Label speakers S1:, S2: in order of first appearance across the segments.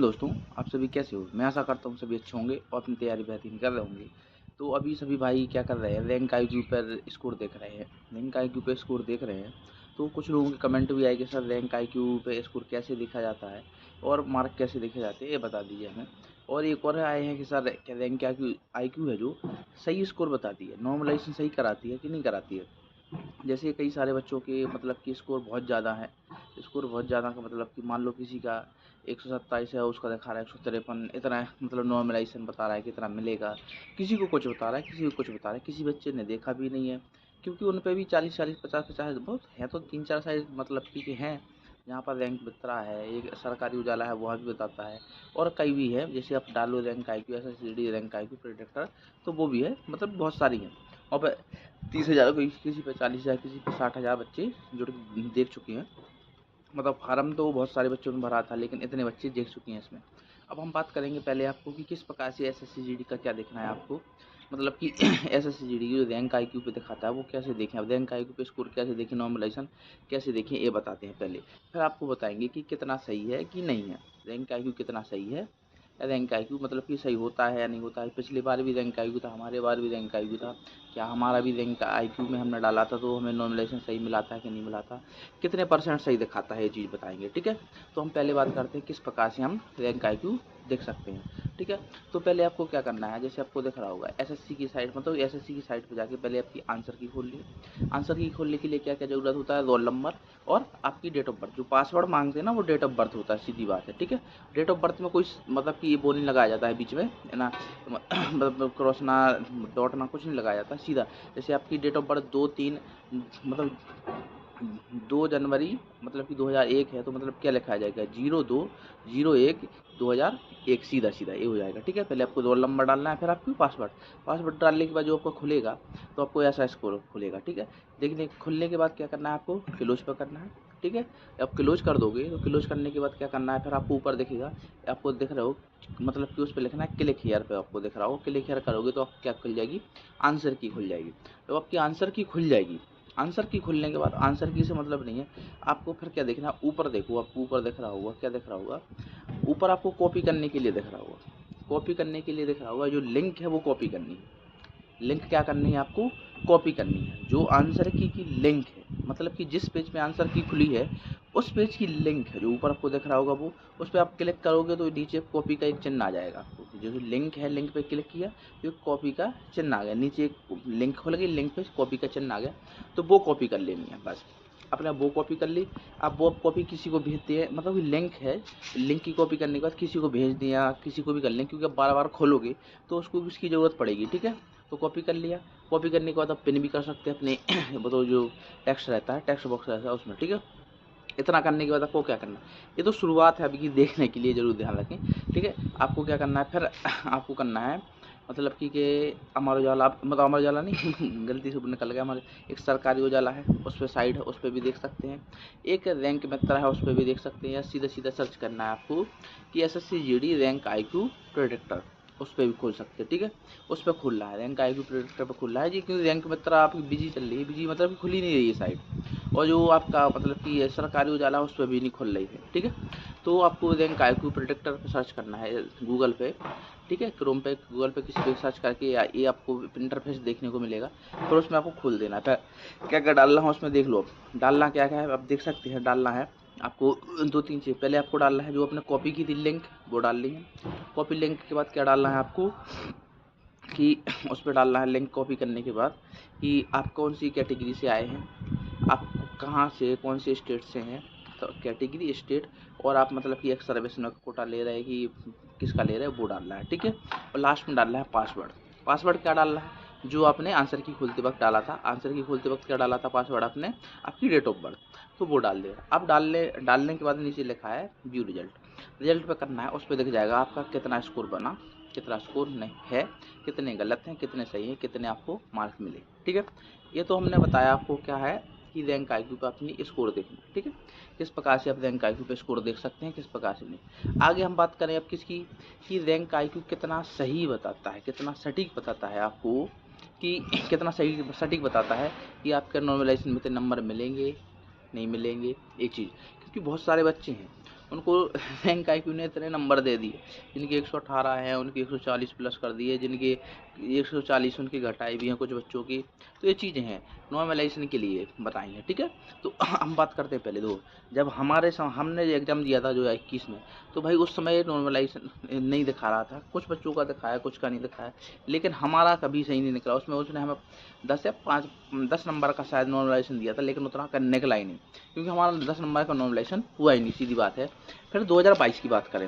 S1: दोस्तों, आप सभी कैसे हो? मैं आशा करता हूँ सभी अच्छे होंगे और अपनी तैयारी बेहतरीन कर रहे होंगे। तो अभी सभी भाई क्या कर रहे हैं, रैंक आईक्यू पर स्कोर देख रहे हैं। रैंक आईक्यू पे स्कोर देख रहे हैं तो कुछ लोगों के कमेंट भी आए कि सर रैंक आईक्यू पे स्कोर कैसे देखा जाता है और मार्क कैसे देखे जाते हैं, ये बता दीजिए हमें। और एक और आए हैं कि सर क्या रैंक आईक्यू आईक्यू है जो सही स्कोर बताती है, नॉर्मलाइजेशन सही कराती है कि नहीं कराती है। जैसे कई सारे बच्चों के मतलब कि स्कोर बहुत ज़्यादा है। स्कोर बहुत ज़्यादा का मतलब कि मान लो किसी का 127 है, उसका दिखा रहा है 153, इतना है, मतलब नॉर्मलाइजेशन बता रहा है कितना मिलेगा। किसी को कुछ बता रहा है, किसी को कुछ बता रहा है, किसी बच्चे ने देखा भी नहीं है, क्योंकि उन पे भी 40-40, 50-50 बहुत है, तो 3-4 साइज मतलब कि हैं जहाँ पर रैंक बता है। एक सरकारी उजाला है, वह भी बताता है। और कई भी है, जैसे आप डालो rank IQ, SSCD rank IQ predictor, तो वो भी है, मतलब बहुत सारी हैं। और 30,000 कोई किसी पे 40,000, किसी पे 60,000 बच्चे जुड़ देख चुके हैं। मतलब फार्म तो बहुत सारे बच्चों ने भरा था, लेकिन इतने बच्चे देख चुके हैं इसमें। अब हम बात करेंगे पहले आपको कि किस प्रकार से SSCGD का क्या देखना है आपको, मतलब कि SSCGD की जो रैंक आईक्यू पे दिखाता है वो कैसे देखें, अब रैंक आईक्यू पे स्कोर कैसे देखें, नॉर्मलाइजेशन कैसे देखें, ये बताते हैं पहले। फिर आपको बताएंगे कि कितना सही है कि नहीं है, रैंक आईक्यू कितना सही है। रैंक आईक्यू मतलब कि सही होता है या नहीं होता है। पिछली बार भी रैंक आईक्यू था, हमारे बार भी रैंक आईक्यू था, क्या हमारा भी रैंक आईक्यू में हमने डाला था तो हमें नॉर्मलाइजेशन सही मिला था कि नहीं मिला था, कितने परसेंट सही दिखाता है, ये चीज़ बताएंगे। ठीक है, तो हम पहले बात करते हैं किस प्रकार से हम रैंक आईक्यू देख सकते हैं। ठीक है, तो पहले आपको क्या करना है, जैसे आपको दिख रहा होगा एसएससी की साइट, मतलब एसएससी की साइट पर जाके पहले आपकी आंसर की खोल ली। आंसर की खोलने के लिए क्या क्या जरूरत होता है, रोल नंबर और आपकी डेट ऑफ बर्थ। जो पासवर्ड मांगते हैं ना, वो डेट ऑफ बर्थ होता है, सीधी बात है। ठीक है, डेट ऑफ बर्थ में कोई मतलब कि ये वो नहीं लगाया जाता है बीच में, है ना, मतलब क्रॉस ना, डॉट ना, कुछ नहीं लगाया जाता, सीधा। जैसे आपकी डेट ऑफ बर्थ 2-3, मतलब 2 जनवरी मतलब कि 2001 है, तो मतलब क्या लिखा जाएगा, 02-01-2001, सीधा सीधा ये हो जाएगा। ठीक है, पहले आपको रोल नंबर डालना है, फिर आपको पासवर्ड डालने के बाद जो आपको खुलेगा, तो आपको ऐसा स्कोर खुलेगा। ठीक है, देखने खुलने के बाद क्या करना है, आपको क्लोज पर करना है। ठीक है, अब क्लोज कर दोगे तो क्लोज करने के बाद क्या करना है, फिर आपको ऊपर दिखेगा, आपको दिख रहा हो, मतलब कि उस पर लिखना है क्लिक हियर पे, आपको दिख रहा हो, क्लिक हियर करोगे तो आप क्या खुल जाएगी, आंसर की खुल जाएगी। तो आपकी आंसर की खुल जाएगी। आंसर की खुलने के बाद आंसर की से मतलब नहीं है, आपको फिर क्या देखना, ऊपर देखो, आपको ऊपर दिख रहा होगा, क्या दिख रहा होगा, ऊपर आपको कॉपी करने के लिए दिख रहा होगा, कॉपी करने के लिए दिख रहा होगा, जो लिंक है वो कॉपी करनी है। लिंक क्या करनी है आपको, कॉपी करनी है। जो आंसर की लिंक है, मतलब कि जिस पेज पे आंसर की खुली है उस पेज की लिंक है, जो ऊपर आपको दिख रहा होगा, वो उस पर आप क्लिक करोगे तो नीचे कॉपी का एक चिन्ह आ जाएगा आपको। जो लिंक है, लिंक पे क्लिक किया तो कॉपी का चिन्ह आ गया, नीचे एक लिंक खुल गई, लिंक पे कॉपी का चिन्ह आ गया, तो वो कॉपी कर लेनी है बस। अपने वो कॉपी कर ली। आप वो कॉपी किसी को भेजते हैं, मतलब लिंक है, लिंक की कॉपी करने के बाद किसी को भेज दिया, किसी को भी कर लें, क्योंकि आप बार बार खोलोगे तो उसको भी उसकी ज़रूरत पड़ेगी। ठीक है, तो कॉपी कर लिया। कॉपी करने के बाद आप पिन भी कर सकते हैं अपने बताओ, जो टेक्स्ट रहता है, टेक्स्ट बॉक्स रहता है उसमें। ठीक है, इतना करने के बाद आपको क्या करना है, ये तो शुरुआत है अभी की, देखने के लिए ज़रूर ध्यान रखें। ठीक है, आपको क्या करना है फिर आपको करना है, मतलब कि अमर उजाला, मतलब अमर उजाला नहीं गलती से निकल गया, हमारे एक सरकारी उजाला है, उस पर साइड है, उस पर भी देख सकते हैं। एक रैंक मित्र है, उस पर भी देख सकते हैं, या सीधा सीधा सर्च करना है आपको कि SSCGD रैंक आईक्यू प्रेडिक्टर, उस पर भी खोल सकते हैं। ठीक है, उस पर खुल रहा है, रैंक आईक्यू प्रेडिक्टर पर खुल रहा है जी, क्योंकि रैंक मित्र आपकी बिजी चल रही है, बिजी मतलब कि खुल ही नहीं रही है साइट। और जो आपका मतलब कि सरकारी उजाला है, उस पर भी नहीं खुल रही है। ठीक है, तो आपको रैंक आईक्यू प्रेडिक्टर पर सर्च करना है गूगल पे। ठीक है, क्रोम पे, गूगल पे किसी पे सर्च करके, या ये आपको इंटरफेस देखने को मिलेगा, फिर उसमें आपको खोल देना है। फिर क्या क्या डालना है उसमें देख लो, डालना क्या क्या है आप देख सकते हैं। डालना है आपको 2-3 चीज़, पहले आपको डालना है जो आपने कॉपी की थी लिंक, वो डालनी है। कॉपी लिंक के बाद क्या डालना है आपको कि उस पर डालना है, लिंक कॉपी करने के बाद, कि आप कौन सी कैटेगरी से आए हैं, आप कहाँ से, कौन से स्टेट से हैं, तो कैटेगरी, स्टेट, और आप मतलब कि एक सर्विस में कोटा ले रहे हैं कि किसका ले रहे हैं, वो डालना है। ठीक है, और लास्ट में डालना है पासवर्ड। पासवर्ड क्या डालना है, जो आपने आंसर की खोलते वक्त डाला था, आंसर की खोलते वक्त क्या डाला था पासवर्ड आपने, आपकी डेट ऑफ बर्थ, तो वो डाल देगा। अब डालने के बाद नीचे लिखा है व्यू रिजल्ट, रिजल्ट पे करना है, उस पर दिख जाएगा आपका कितना स्कोर बना, कितना स्कोर नहीं है, कितने गलत हैं, कितने सही हैं, कितने आपको मार्क्स मिले। ठीक है, ये तो हमने बताया आपको क्या है कि रैंक आईक्यू पे अपनी स्कोर देखना। ठीक है, किस प्रकार से आप रैंक आईक्यू पे स्कोर देख सकते हैं, किस प्रकार से नहीं। आगे हम बात करें अब किसकी, कि रैंक आईक्यू कितना सही बताता है, कितना सटीक बताता है आपको, कि कितना सही सटीक बताता है कि आपके नॉर्मलाइजेशन में नंबर मिलेंगे नहीं मिलेंगे। एक चीज़, क्योंकि बहुत सारे बच्चे हैं उनको रैंक आईक्यू ने इतने नंबर दे दिए, जिनके 118 हैं उनके 140 प्लस कर दिए, जिनके 140 उनकी घटाई भी हैं कुछ बच्चों की। तो ये चीज़ें हैं नॉर्मलाइजेशन के लिए बताई हैं, ठीक है। तो हम बात करते हैं पहले दो, जब हमने एग्ज़ाम दिया था जो 21 में, तो भाई उस समय नॉर्मलाइजेशन नहीं दिखा रहा था, कुछ बच्चों का दिखाया कुछ का नहीं दिखाया, लेकिन हमारा कभी सही नहीं निकला। उसने हमें 10 नंबर का शायद नॉर्मलाइजेशन दिया था, लेकिन उतना निकला ही नहीं, क्योंकि हमारा 10 नंबर का नॉर्मलाइजेशन हुआ ही नहीं, सीधी बात है। फिर 2022 की बात करें,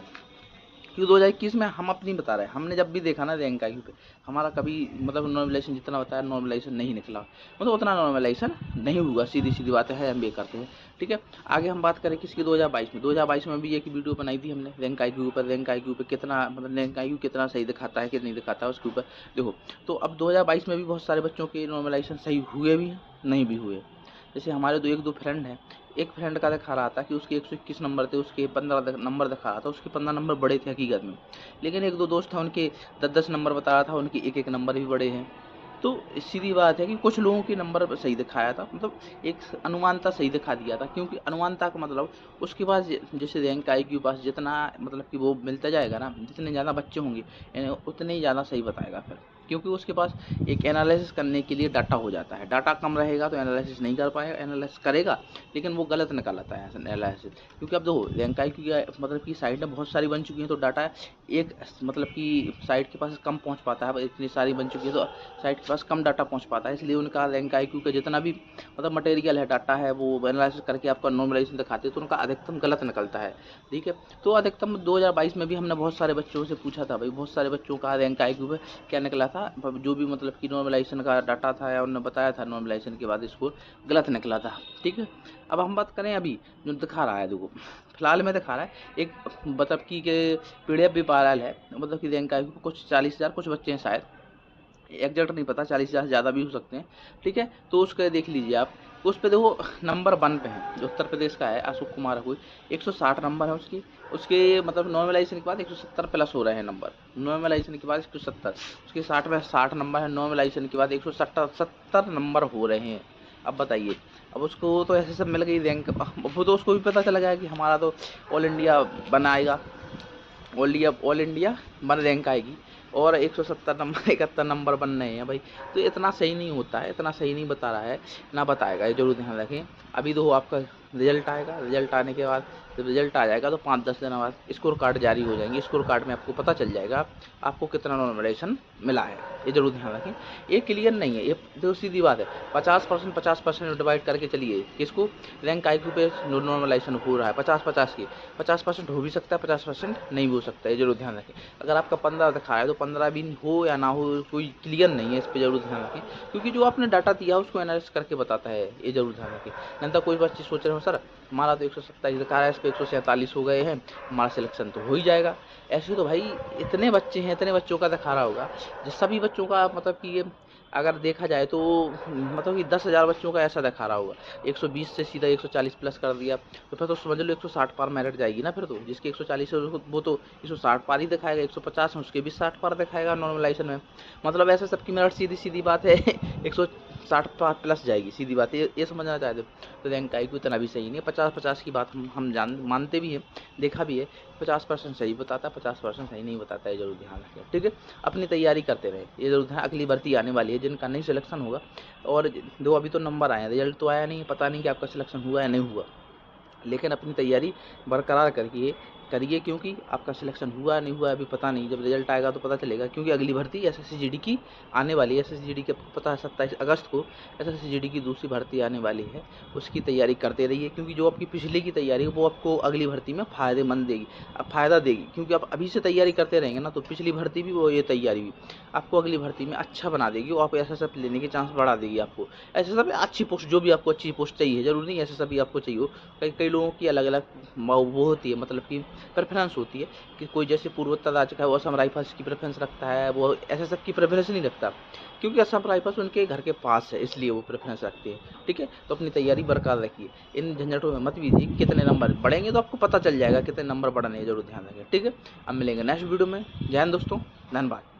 S1: क्योंकि 2021 में हम अपनी बता रहे हैं, हमने जब भी देखा ना रैंक आईक्यू पे, हमारा कभी मतलब नॉर्मलाइजेशन जितना बताया नॉर्मलाइजेशन नहीं निकला, मतलब उतना नॉर्मलाइजेशन नहीं हुआ, सीधी बात है, हम ये करते हैं, ठीक है। आगे हम बात करें किसकी, 2022 में भी एक वीडियो बनाई थी हमने रैंक आईक्यू पर, रैंक आईक्यू पे कितना मतलब रैंक आईक्यू कितना सही दिखाता है कि नहीं दिखाता है उसके ऊपर देखो। तो अब 2022 में भी बहुत सारे बच्चों के नॉर्मलाइजेशन सही हुए भी हैं, नहीं भी हुए। जैसे हमारे एक दो फ्रेंड हैं, एक फ्रेंड का दिखा रहा था कि उसके 121 नंबर थे, उसके 15 नंबर दिखा रहा था, उसके 15 नंबर बड़े थे हकीकत में, लेकिन एक दो दोस्त हैं उनके 10-10 नंबर बता रहा था, उनके एक नंबर भी बड़े हैं। तो सीधी बात है कि कुछ लोगों के नंबर सही दिखाया था, मतलब एक अनुमानता सही दिखा दिया था, क्योंकि अनुमानता का मतलब उसके पास जैसे रैंक आईक्यू पास जितना मतलब कि वो मिलता जाएगा ना, जितने ज़्यादा बच्चे होंगे उतने ही ज़्यादा सही बताएगा फिर, क्योंकि उसके पास एक एनालिसिस करने के लिए डाटा हो जाता है। डाटा कम रहेगा तो एनालिसिस नहीं कर पाएगा, एनालिसिस करेगा लेकिन वो गलत निकल आता है एनालिसिस, क्योंकि अब देखो रैंक आईक्यू मतलब कि साइटें बहुत सारी बन चुकी हैं, तो डाटा एक मतलब कि साइट के पास कम पहुंच पाता है, इतनी सारी बन चुकी है तो साइट के पास कम डाटा पहुंच पाता है, इसलिए उनका रैंक आईक्यू का जितना भी मतलब मटेरियल है, डाटा है, वो एनालिसिस करके आपका नॉर्मलाइजेशन दिखाते हैं, तो उनका अधिकतम गलत निकलता है, ठीक है। तो अधिकतम 2022 में भी हमने बहुत सारे बच्चों से पूछा था, भाई बहुत सारे बच्चों का रैंक आईक्यू पे क्या निकला था, जो भी मतलब कि नॉर्मलाइजेशन का डाटा था या उन्होंने बताया था नॉर्मलाइजेशन के बाद स्कोर गलत निकला था, ठीक है। अब हम बात करें अभी जो दिखा रहा है, देखो फिलहाल में दिखा रहा है एक मतलब कि PDF भी वायरल है, मतलब कि रैंक आईक्यू कुछ 40,000 कुछ बच्चे हैं शायद, एग्जैक्ट नहीं पता, 40,000 से ज़्यादा भी हो सकते हैं, ठीक है। तो उसका देख लीजिए आप, उस पर देखो नंबर 1 पे है, जो उत्तर प्रदेश का है, अशोक कुमार है कोई, 160 नंबर है उसके मतलब नॉर्मलाइजेशन के बाद 170 प्लस हो रहे हैं नंबर, नॉर्मलाइजेशन के बाद 170, उसके 60 में 60 नंबर है, नॉर्मलाइजेशन के बाद 170 नंबर हो रहे हैं। अब बताइए, अब उसको तो ऐसे सब मिल गई रैंक, वो तो उसको भी पता चला गया कि हमारा तो ऑल इंडिया बनाएगा, ऑल इंडिया बन रैंक आएगी, और 170 नंबर 71 नंबर बन रहे हैं भाई, तो इतना सही नहीं होता है, इतना सही नहीं बता रहा है, ना बताएगा, ये जरूर ध्यान रखें। अभी तो आपका रिजल्ट आएगा, रिजल्ट आने के बाद जब रिजल्ट आ जाएगा तो 5-10 दिन बाद स्कोर कार्ड जारी हो जाएंगे, स्कोर कार्ड में आपको पता चल जाएगा आपको कितना नॉर्मलाइजेशन मिला है, ये जरूर ध्यान रखें। ये क्लियर नहीं है, ये तो सीधी बात है, 50% डिवाइड करके चलिए, किसको रैंक आईक्यू पे नॉर्मलाइजेशन हो रहा है 50-50 की, 50% हो भी सकता है, 50% नहीं भी हो सकता है, ये जरूर ध्यान रखें। अगर आपका 15 दिखा है तो 15 भी हो या ना हो, कोई क्लियर नहीं है, इस पर जरूर ध्यान रखें, क्योंकि जो आपने डाटा दिया उसको एनालिसिस करके बताता है, ये जरूर ध्यान रखें। नहीं तो कोई बच्चे सोच रहे हो सर हमारा तो 127 दिखा रहा है, इस पर 147 हो गए हैं, हमारा सिलेक्शन तो हो ही जाएगा। ऐसे तो भाई इतने बच्चे हैं, इतने बच्चों का दिखा रहा होगा, जिस सभी बच्चों का मतलब कि ये अगर देखा जाए तो मतलब कि 10,000 बच्चों का ऐसा दिखा रहा होगा, 120 से सीधा 140 प्लस कर दिया, तो फिर तो समझ लो 160 पार मेरिट जाएगी ना, फिर तो जिसके 140 है वो तो 160 पार ही दिखाएगा, 150 है उसके भी 60 पार दिखाएगा नॉर्मलाइजेशन में, मतलब ऐसे सबकी मेरिट सीधी बात है 160 पार प्लस जाएगी, सीधी बात है, ये समझना चाहते हो। तो रैंक आईक्यू इतना भी सही नहीं है, 50-50 की बात हम मानते भी हैं, देखा भी है, 50% सही बताता है, 50% सही नहीं बताता है, जरूर ध्यान रखें, ठीक है। अपनी तैयारी करते रहे, ये जरूर ध्यान, अगली भर्ती आने वाली है, जिनका नहीं सिलेक्शन होगा, और दो अभी तो नंबर आए हैं, रिजल्ट तो आया नहीं, पता नहीं कि आपका सिलेक्शन हुआ या नहीं हुआ, लेकिन अपनी तैयारी बरकरार करिए, क्योंकि आपका सिलेक्शन हुआ नहीं हुआ अभी पता नहीं, जब रिजल्ट आएगा तो पता चलेगा, क्योंकि अगली भर्ती एसएससी जीडी की आने वाली है, एसएससी जीडी के पता है 27 अगस्त को एसएससी जीडी की दूसरी भर्ती आने वाली है, उसकी तैयारी करते रहिए, क्योंकि जो आपकी पिछली की तैयारी है वो आपको अगली भर्ती में फ़ायदेमंद देगी, अब फ़ायदा देगी, क्योंकि आप अभी से तैयारी करते रहेंगे ना, तो पिछली भर्ती भी वो ये तैयारी भी आपको अगली भर्ती में अच्छा बना देगी, और आप एसएसएफ लेने के चांस बढ़ा देगी आपको, एसएसएफ अच्छी पोस्ट, जो भी आपको अच्छी पोस्ट चाहिए, जरूरी नहीं एसएसएफ भी आपको चाहिए हो, कई लोगों की अलग अलग वो होती है, मतलब कि प्रेफरेंस होती है, कि कोई जैसे पूर्वोत्तर राज्य का है वो असम राइफल्स की प्रेफरेंस रखता है, वो एसएसएफ की प्रेफरेंस नहीं रखता, क्योंकि असम राइफल्स उनके घर के पास है, इसलिए वो प्रेफरेंस रखते हैं, ठीक है। तो अपनी तैयारी बरकरार रखिए, इन झंझटों में मत लीजिए, कितने नंबर बढ़ेंगे तो आपको पता चल जाएगा कितने नंबर बढ़ने, जरूर ध्यान रखें, ठीक है। अब मिलेंगे नेक्स्ट वीडियो में, जय हिंद दोस्तों, धन्यवाद।